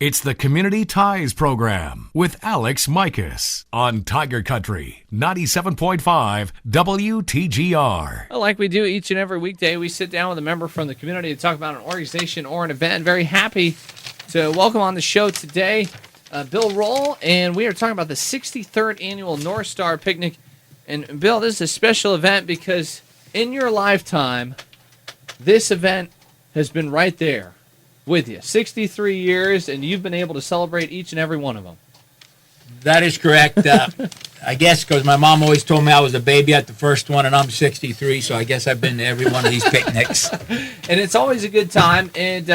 It's the Community Ties Program with Alex Mikos on Tiger Country 97.5 WTGR. Well, like we do each and every weekday, we sit down with a member from the community to talk about an organization or an event. Very happy to welcome on the show today Bill Roll, and we are talking about the 63rd Annual North Star Picnic. And Bill, this is a special event because in your lifetime, this event has been right there with you. 63 years, and you've been able to celebrate each and every one of them. That is correct. I guess because my mom always told me I was a baby at the first one, and I'm 63, so I guess I've been to every one of these picnics. And it's always a good time. And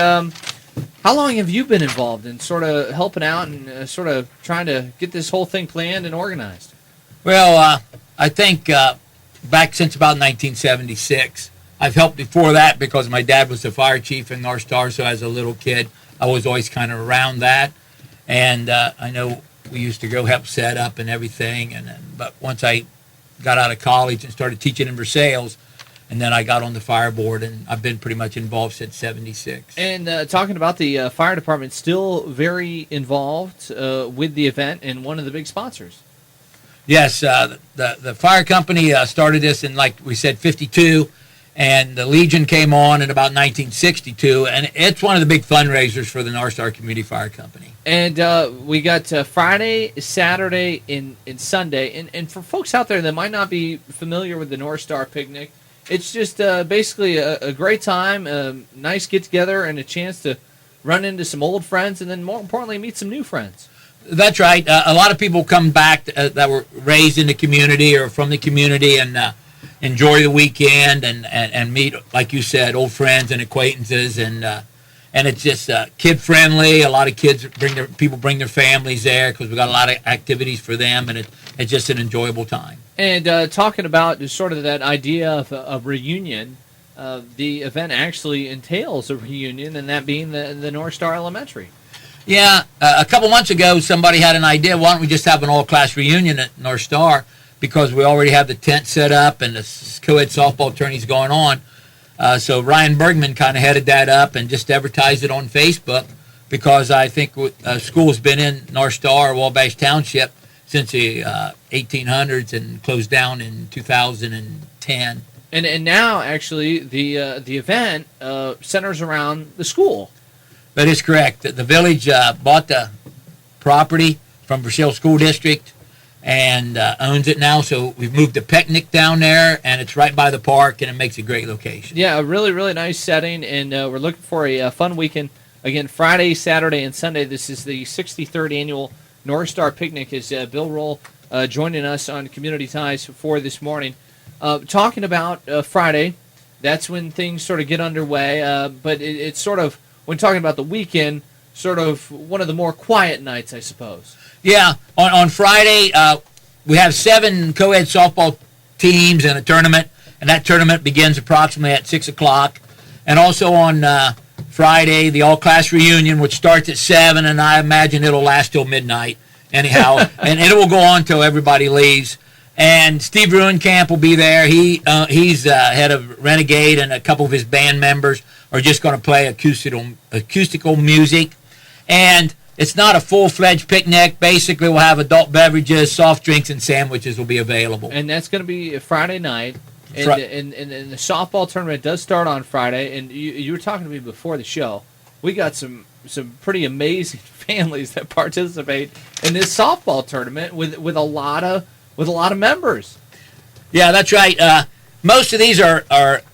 how long have you been involved in sort of helping out and sort of trying to get this whole thing planned and organized? Well, I think back since about 1976. I've helped before that because my dad was the fire chief in North Star, so as a little kid, I was always kind of around that. And I know we used to go help set up and everything. But once I got out of college and started teaching in Versailles, and then I got on the fire board, and I've been pretty much involved since 76. And talking about the fire department, still very involved with the event and one of the big sponsors. Yes, the fire company started this in, like we said, 52. And the Legion came on in about 1962, and it's one of the big fundraisers for the North Star Community Fire Company. And we got Friday, Saturday, and Sunday. And for folks out there that might not be familiar with the North Star Picnic, it's just basically a great time, a nice get-together, and a chance to run into some old friends, and then more importantly, meet some new friends. That's right. A lot of people come back that were raised in the community or from the community and enjoy the weekend and meet, like you said, old friends and acquaintances, and it's just kid friendly. A lot of kids bring their families there because we got a lot of activities for them, and it's just an enjoyable time. And talking about sort of that idea of a reunion, the event actually entails a reunion, and that being the North Star Elementary. Yeah, a couple months ago, somebody had an idea. Why don't we just have an all-class reunion at North Star? Because we already have the tent set up and the co-ed softball tourney's going on. So Ryan Bergman kind of headed that up and just advertised it on Facebook because I think school's been in North Star, Wabash Township, since the 1800s and closed down in 2010. And now, actually, the event centers around the school. That is correct. The village bought the property from Versailles School District and owns it now, so we've moved the picnic down there, and it's right by the park, and it makes a great location. Yeah, a really, really nice setting, and we're looking for a fun weekend. Again, Friday, Saturday, and Sunday. This is the 63rd Annual North Star Picnic. Is Bill Roll joining us on Community Ties for this morning. Talking about Friday, that's when things sort of get underway, but it's sort of, when talking about the weekend, sort of one of the more quiet nights, I suppose. Yeah, on Friday, we have 7 co-ed softball teams in a tournament, and that tournament begins approximately at 6 o'clock. And also on Friday, the all-class reunion, which starts at 7, and I imagine it'll last till midnight anyhow, and it will go on till everybody leaves. And Steve Ruenkamp will be there. He's head of Renegade, and a couple of his band members are just going to play acoustical music. And it's not a full-fledged picnic. Basically, we'll have adult beverages, soft drinks, and sandwiches will be available. And that's going to be a Friday night. And the softball tournament does start on Friday. And you were talking to me before the show. We got some pretty amazing families that participate in this softball tournament with a lot of members. Yeah, that's right. Most of these are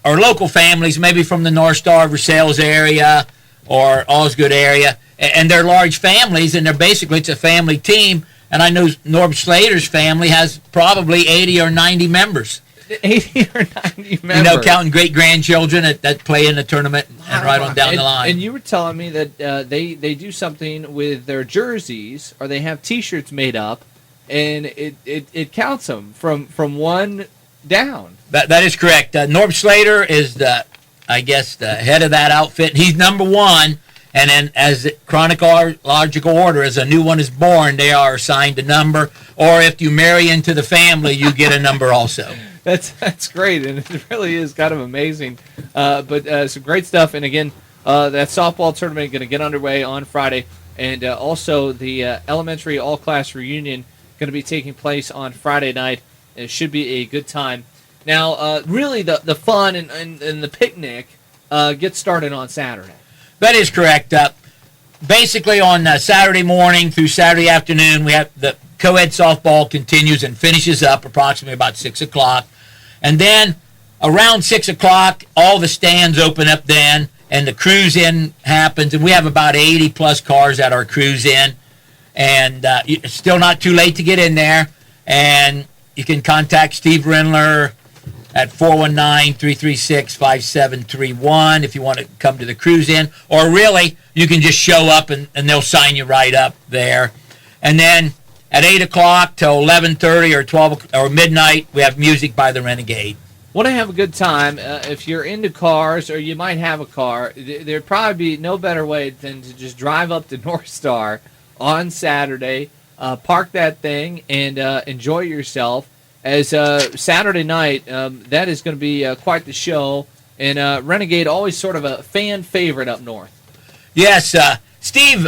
local families, maybe from the North Star, Versailles area, or Osgood area. And they're large families, and it's a family team. And I know Norb Slater's family has probably 80 or 90 members. 80 or 90 members. You know, counting great-grandchildren that play in the tournament and right on down the line. And you were telling me that they do something with their jerseys, or they have T-shirts made up, and it counts them from 1 down. That is correct. Norb Slater is the head of that outfit. He's number 1. And then as chronological order, as a new one is born, they are assigned a number. Or if you marry into the family, you get a number also. That's great, and it really is kind of amazing. But some great stuff. And again, that softball tournament going to get underway on Friday. and also the elementary all-class reunion going to be taking place on Friday night. It should be a good time. Now, really, the fun and the picnic gets started on Saturday. That is correct. Basically, on Saturday morning through Saturday afternoon, we have the co-ed softball continues and finishes up approximately about 6 o'clock. And then around 6 o'clock, all the stands open up then, and the cruise-in happens. And we have about 80-plus cars at our cruise-in. And it's still not too late to get in there. And you can contact Steve Rindler at 419-336-5731 if you want to come to the cruise-in. Or really, you can just show up and they'll sign you right up there. And then at 8 o'clock till 11:30 or 12 or midnight, we have music by the Renegade. Want to have a good time? If you're into cars or you might have a car, there'd probably be no better way than to just drive up to North Star on Saturday, park that thing, and enjoy yourself. As Saturday night, that is going to be quite the show. And Renegade, always sort of a fan favorite up north. Yes, Steve,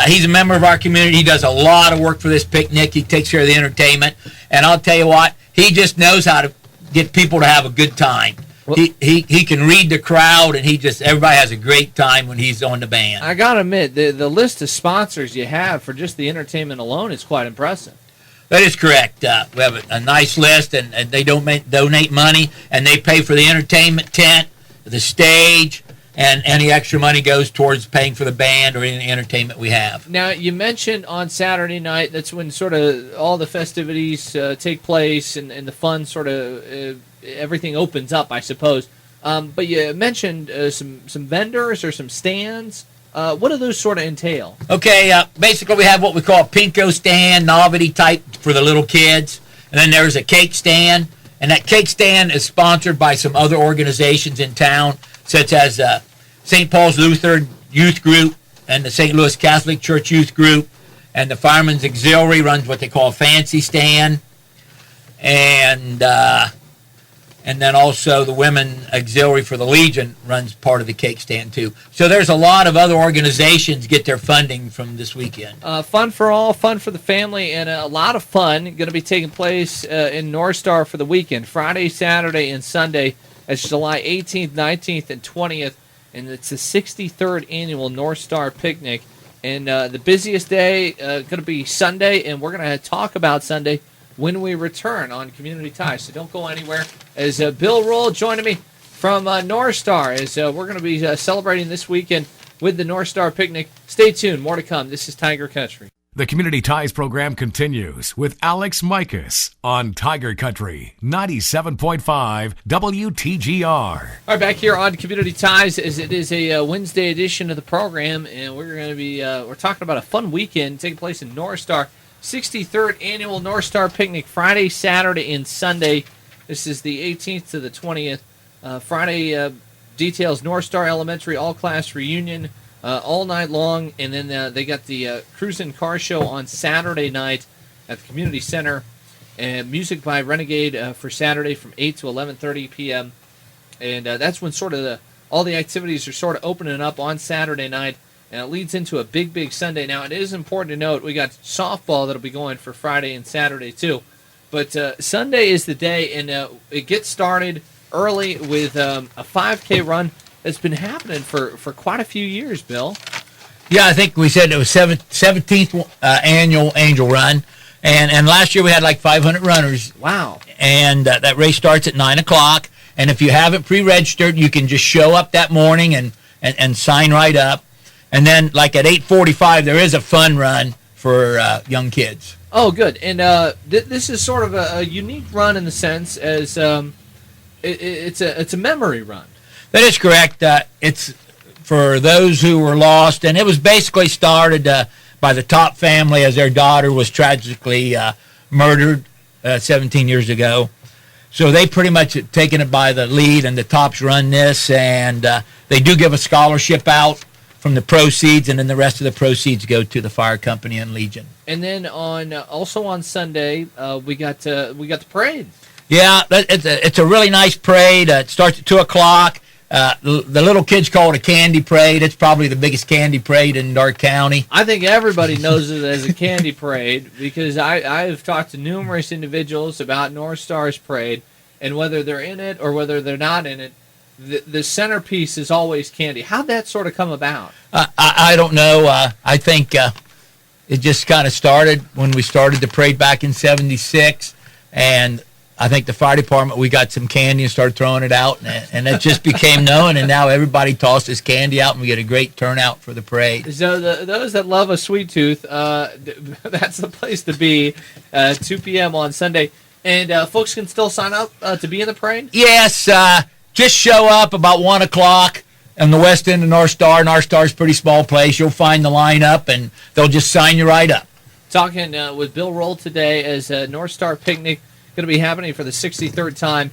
he's a member of our community. He does a lot of work for this picnic. He takes care of the entertainment. And I'll tell you what, he just knows how to get people to have a good time. Well, he can read the crowd, and everybody has a great time when he's on the band. I got to admit, the list of sponsors you have for just the entertainment alone is quite impressive. That is correct. We have a nice list, and they donate money, and they pay for the entertainment tent, the stage, and any extra money goes towards paying for the band or any entertainment we have. Now, you mentioned on Saturday night, that's when sort of all the festivities take place and the fun sort of everything opens up, I suppose. But you mentioned some vendors or some stands. What do those sort of entail? Okay, basically we have what we call a Pinko stand, novelty type for the little kids. And then there's a cake stand. And that cake stand is sponsored by some other organizations in town, such as St. Paul's Lutheran Youth Group and the St. Louis Catholic Church Youth Group. And the Firemen's Auxiliary runs what they call a fancy stand. And then also the Women Auxiliary for the Legion runs part of the cake stand too. So there's a lot of other organizations get their funding from this weekend. Fun for all, fun for the family, and a lot of fun going to be taking place in North Star for the weekend, Friday, Saturday, and Sunday. It's July 18th, 19th, and 20th, and it's the 63rd annual North Star Picnic. And the busiest day going to be Sunday, and we're going to talk about Sunday when we return on Community Ties. So don't go anywhere. As Bill Roll joining me from North Star, as we're going to be celebrating this weekend with the North Star Picnic. Stay tuned. More to come. This is Tiger Country. The Community Ties program continues with Alex Mikos on Tiger Country 97.5 WTGR. All right, back here on Community Ties, as it is a Wednesday edition of the program, and we're going to be we're talking about a fun weekend taking place in North Star. 63rd Annual North Star Picnic, Friday, Saturday, and Sunday. This is the 18th to the 20th. Friday details North Star Elementary all-class reunion all night long, and then they got the Cruisin' Car Show on Saturday night at the Community Center, and music by Renegade for Saturday from 8 to 11:30 p.m. And that's when sort of all the activities are sort of opening up on Saturday night. And it leads into a big Sunday. Now, it is important to note we got softball that'll be going for Friday and Saturday, too. But Sunday is the day, and it gets started early with a 5K run that's been happening for quite a few years, Bill. Yeah, I think we said it was 17th annual Angel Run. And last year we had like 500 runners. Wow. And that race starts at 9 o'clock. And if you haven't pre-registered, you can just show up that morning and sign right up. And then, like at 8:45, there is a fun run for young kids. Oh, good. And this is sort of a unique run in the sense as it's a memory run. That is correct. It's for those who were lost, and it was basically started by the Top family as their daughter was tragically murdered 17 years ago. So they pretty much have taken it by the lead, and the Tops run this, and they do give a scholarship out from the proceeds, and then the rest of the proceeds go to the fire company and Legion. And then also on Sunday, we got the parade. Yeah, it's a really nice parade. It starts at 2 o'clock. The little kids call it a candy parade. It's probably the biggest candy parade in Darke County. I think everybody knows it as a candy parade because I've talked to numerous individuals about North Star's parade, and whether they're in it or whether they're not in it, the centerpiece is always candy. How'd that sort of come about? I don't know. I think it just kind of started when we started the parade back in '76, and I think the fire department, we got some candy and started throwing it out, and it just became known, and now everybody tosses candy out, and we get a great turnout for the parade. So those that love a sweet tooth, that's the place to be, 2 p.m. on Sunday. And folks can still sign up to be in the parade? Yes, just show up about 1 o'clock on the west end of North Star. North Star's a pretty small place. You'll find the lineup, and they'll just sign you right up. Talking with Bill Roll today as North Star Picnic going to be happening for the 63rd time,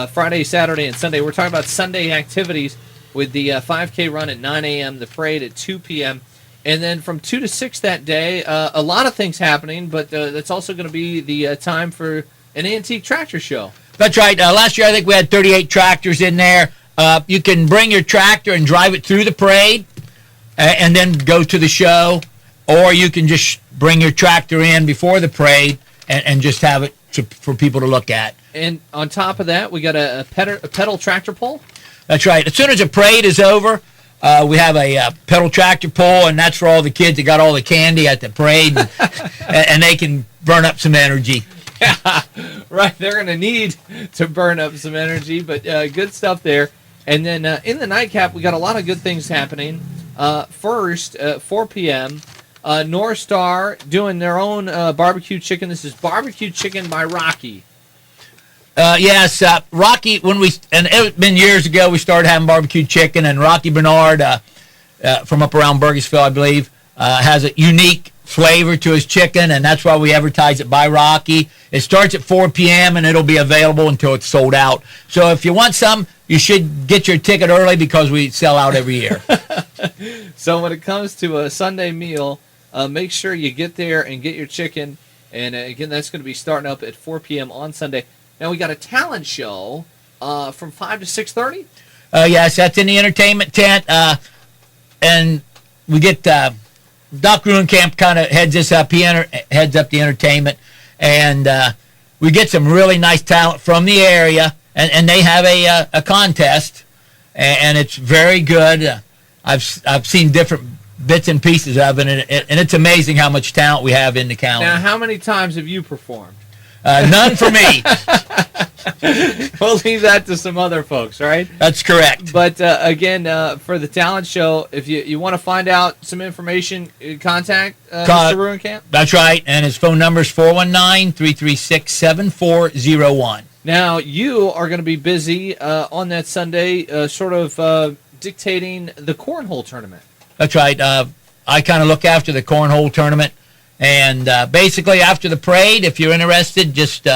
Friday, Saturday, and Sunday. We're talking about Sunday activities with the 5K run at 9 a.m., the parade at 2 p.m., and then from 2 to 6 that day, a lot of things happening, but that's also going to be the time for an antique tractor show. That's right. Last year, I think we had 38 tractors in there. You can bring your tractor and drive it through the parade and then go to the show, or you can just bring your tractor in before the parade and just have it for people to look at. And on top of that, we got a pedal tractor pull. That's right. As soon as the parade is over, we have a pedal tractor pull, and that's for all the kids that got all the candy at the parade, and they can burn up some energy. Yeah, right. They're going to need to burn up some energy, but good stuff there. And then in the nightcap, we got a lot of good things happening. First, 4 p.m., North Star doing their own barbecue chicken. This is barbecue chicken by Rocky. Yes, Rocky. And it's been years ago, we started having barbecue chicken, and Rocky Bernard from up around Burgessville, I believe, has a unique flavor to his chicken, and that's why we advertise it by Rocky. It starts at 4 p.m. and it'll be available until it's sold out. So if you want some, you should get your ticket early because we sell out every year. So when it comes to a Sunday meal, make sure you get there and get your chicken. And again, that's going to be starting up at 4 p.m. on Sunday. Now we got a talent show from 5 to 6:30. Yes, that's in the entertainment tent, and we get Doc Ruhenkamp kind of heads this up. He heads up the entertainment, and we get some really nice talent from the area, and they have a contest, and it's very good. I've seen different bits and pieces of it, and it's amazing how much talent we have in the county. Now, how many times have you performed? None for me. We'll leave that to some other folks, right? That's correct. But again, for the talent show, if you want to find out some information, contact Mr. Ruhenkamp. That's right, and his phone number is 419-336-7401. Now, you are going to be busy on that Sunday, dictating the cornhole tournament. That's right. I kind of look after the cornhole tournament. And basically, after the parade, if you're interested, just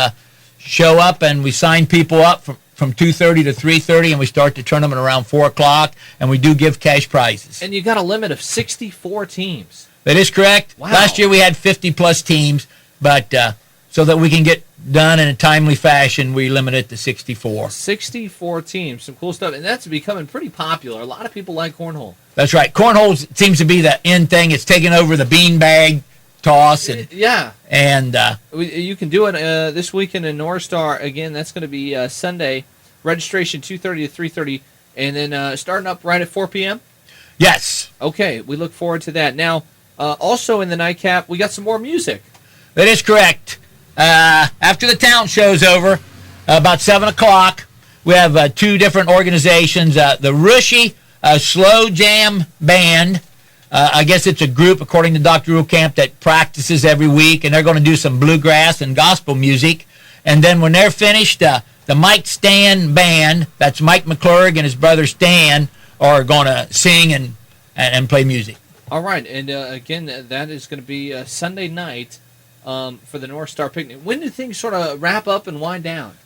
show up, and we sign people up from 2:30 to 3:30, and we start the tournament around 4 o'clock, and we do give cash prizes. And you got a limit of 64 teams. That is correct. Wow. Last year we had 50-plus teams, but so that we can get done in a timely fashion, we limit it to 64. 64 teams. Some cool stuff. And that's becoming pretty popular. A lot of people like cornhole. That's right. Cornhole seems to be the in thing. It's taking over the beanbag toss, and you can do it this weekend in North Star. Again, that's going to be Sunday. Registration 2:30 to 3:30, and then starting up right at 4 p.m. Yes. Okay, we look forward to that. Now, also in the nightcap, we got some more music. That is correct. After the town show's over, about 7 o'clock, we have two different organizations. The Rushy Slow Jam Band. I guess it's a group, according to Dr. Ruhenkamp, that practices every week, and they're going to do some bluegrass and gospel music. And then when they're finished, the Mike Stan Band, that's Mike McClurg and his brother Stan, are going to sing and play music. All right, and again, that is going to be Sunday night for the North Star Picnic. When do things sort of wrap up and wind down?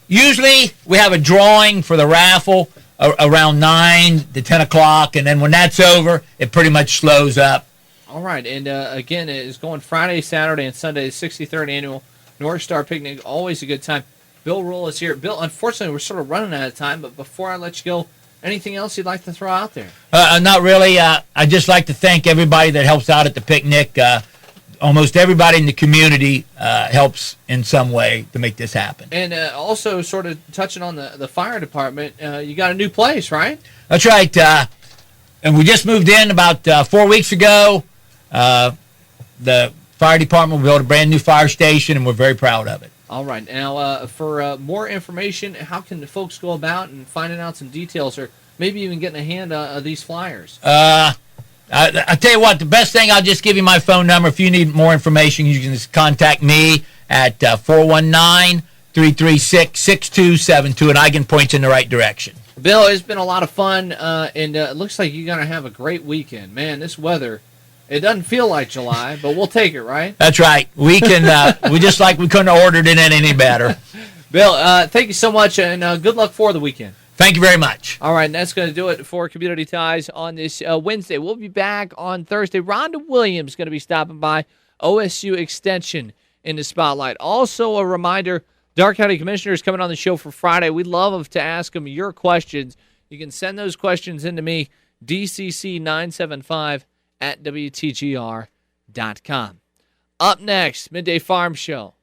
Usually we have a drawing for the raffle around 9 to 10 o'clock, and then when that's over, it pretty much slows up. All right, and again, it is going Friday, Saturday, and Sunday, the 63rd Annual North Star Picnic. Always a good time. Bill Roll is here. Bill, unfortunately, we're sort of running out of time, but before I let you go, anything else you'd like to throw out there? Not really. I'd just like to thank everybody that helps out at the picnic. Almost everybody in the community helps in some way to make this happen. And also sort of touching on the fire department, you got a new place, right? That's right. And we just moved in about 4 weeks ago. The fire department built a brand new fire station, and we're very proud of it. All right. Now, for more information, how can the folks go about and finding out some details, or maybe even getting a hand of these flyers? I tell you what, the best thing, I'll just give you my phone number. If you need more information, you can just contact me at 419-336-6272, and I can point you in the right direction. Bill, it's been a lot of fun, and it looks like you're going to have a great weekend. Man, this weather, it doesn't feel like July, but we'll take it, right? That's right. We can. We just like we couldn't have ordered it any better. Bill, thank you so much, and good luck for the weekend. Thank you very much. All right, and that's going to do it for Community Ties on this Wednesday. We'll be back on Thursday. Rhonda Williams is going to be stopping by OSU Extension in the spotlight. Also, a reminder, Darke County Commissioner is coming on the show for Friday. We'd love to ask him your questions. You can send those questions in to me, dcc975 at WTGR.com. Up next, Midday Farm Show.